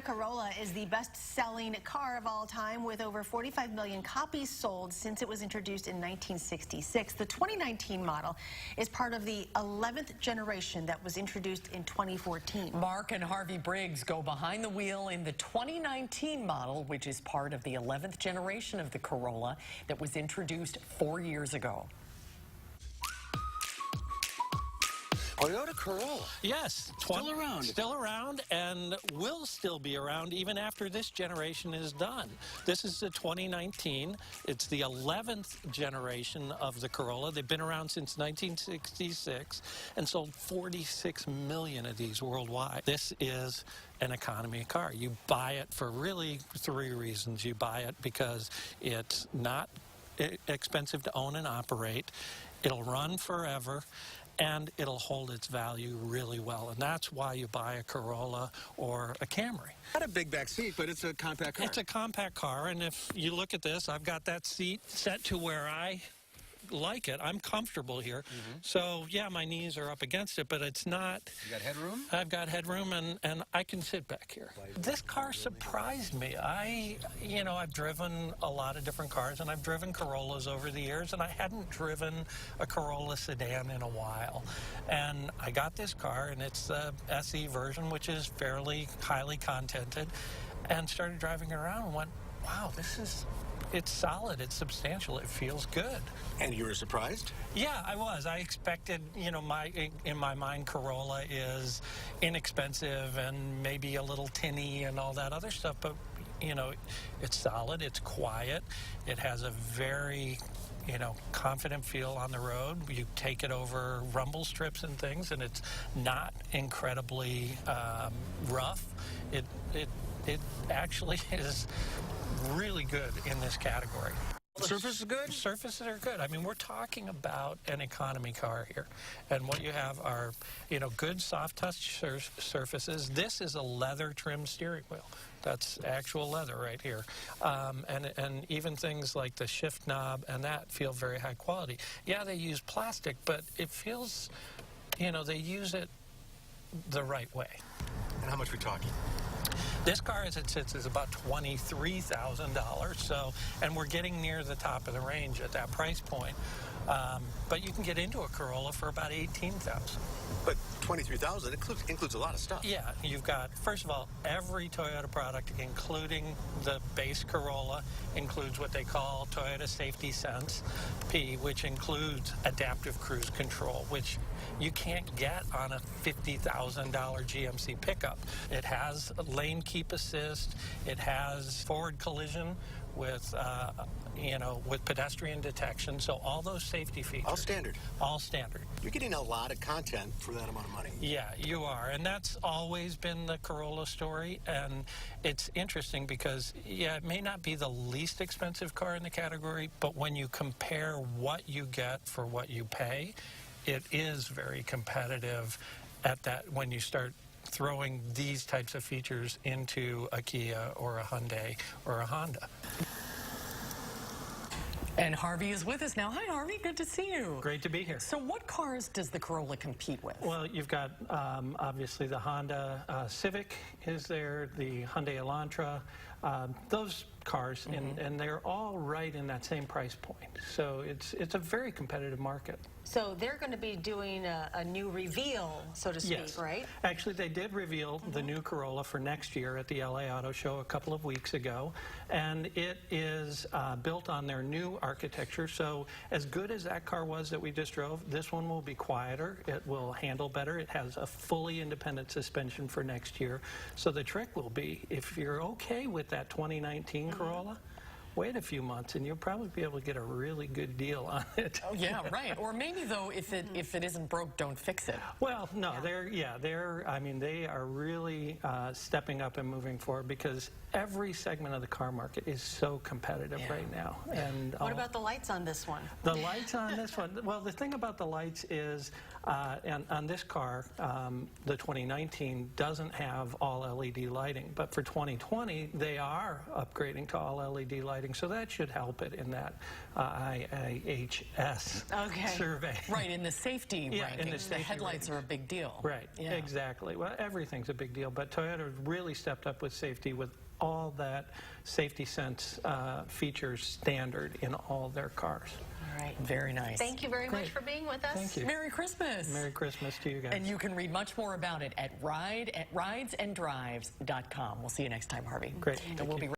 Toyota Corolla is the best-selling car of all time with over 45 million copies sold since it was introduced in 1966. The 2019 model is part of the 11th generation that was introduced in 2014. Mark and Harvey Briggs go behind the wheel in the 2019 model, which is part of the 11th generation of the Corolla that was introduced 4 years ago. Toyota Corolla. Yes. Still around. Still around and will still be around even after this generation is done. This is the 2019. It's the 11th generation of the Corolla. They've been around since 1966 and sold 46 million of these worldwide. This is an economy car. You buy it for really 3 reasons. You buy it because it's not expensive to own and operate. It'll run forever. And it'll hold its value really well. And that's why you buy a Corolla or a Camry. Not a big back seat, but it's a compact car. It's a compact car, and if you look at this, I've got that seat set to where I like it. I'm comfortable here. So, yeah, my knees are up against it, but it's not... You got headroom? I've got headroom, and I can sit back here. This car surprised me. I've driven a lot of different cars, and I've driven Corollas over the years, and I hadn't driven a Corolla sedan in a while. And I got this car, and it's the SE version, which is fairly highly contented, and started driving around and went, wow, it's solid, it's substantial, it feels good. And you were surprised? Yeah, I was. I expected, in my mind, Corolla is inexpensive and maybe a little tinny and all that other stuff, but, it's solid, it's quiet, it has a very, confident feel on the road. You take it over rumble strips and things, and it's not incredibly rough. It actually is really good in this category. The surface is good? Surfaces are good. I mean, we're talking about an economy car here. And what you have are, good soft touch surfaces. This is a leather trimmed steering wheel. That's actual leather right here. And even things like the shift knob and that feel very high quality. Yeah, they use plastic, but it feels, they use it the right way. And how much are we talking? This car, as it sits, is about $23,000. And we're getting near the top of the range at that price point. But you can get into a Corolla for about $18,000. But $23,000 includes a lot of stuff. Yeah, you've got, first of all, every Toyota product, including the base Corolla, includes what they call Toyota Safety Sense P, which includes adaptive cruise control, which you can't get on a $50,000 GMC pickup. It has lane keep assist. It has forward collision with, with pedestrian detection. So all those safety features. All standard. All standard. You're getting a lot of content for that amount of money. Yeah, you are. And that's always been the Corolla story. And it's interesting because, yeah, it may not be the least expensive car in the category, but when you compare what you get for what you pay, it is very competitive at that when you start throwing these types of features into a Kia or a Hyundai or a Honda. And Harvey is with us now. Hi, Harvey. Good to see you. Great to be here. So what cars does the Corolla compete with? Well, you've got, obviously, the Honda Civic is there, the Hyundai Elantra, those cars, and they're all right in that same price point. So it's a very competitive market. So they're going to be doing a new reveal, so to speak, Yes. right? Actually, they did reveal the new Corolla for next year at the LA Auto Show a couple of weeks ago, and it is built on their new architecture. So as good as that car was that we just drove, this one will be quieter. It will handle better. It has a fully independent suspension for next year. So the trick will be, if you're okay with that 2019 Corolla, wait a few months and you'll probably be able to get a really good deal on it. Oh, yeah, right. Or maybe though, if it isn't broke, don't fix it. Well, no, they are really stepping up and moving forward because every segment of the car market is so competitive right now. And what about the lights on this one? The lights on this one, well, the thing about the lights is, on this car, the 2019 doesn't have all LED lighting, but for 2020, they are upgrading to all LED lighting. lighting, so that should help it in that IIHS survey. Right, in the safety rankings, in the the safety headlights are a big deal. Right, Yeah. exactly. Well, everything's a big deal, but Toyota really stepped up with safety with all that safety sense features standard in all their cars. All right. Very nice. Thank you very much for being with us. Thank you. Merry Christmas. Merry Christmas to you guys. And you can read much more about it at ridesanddrives.com. We'll see you next time, Harvey. Great. And we'll be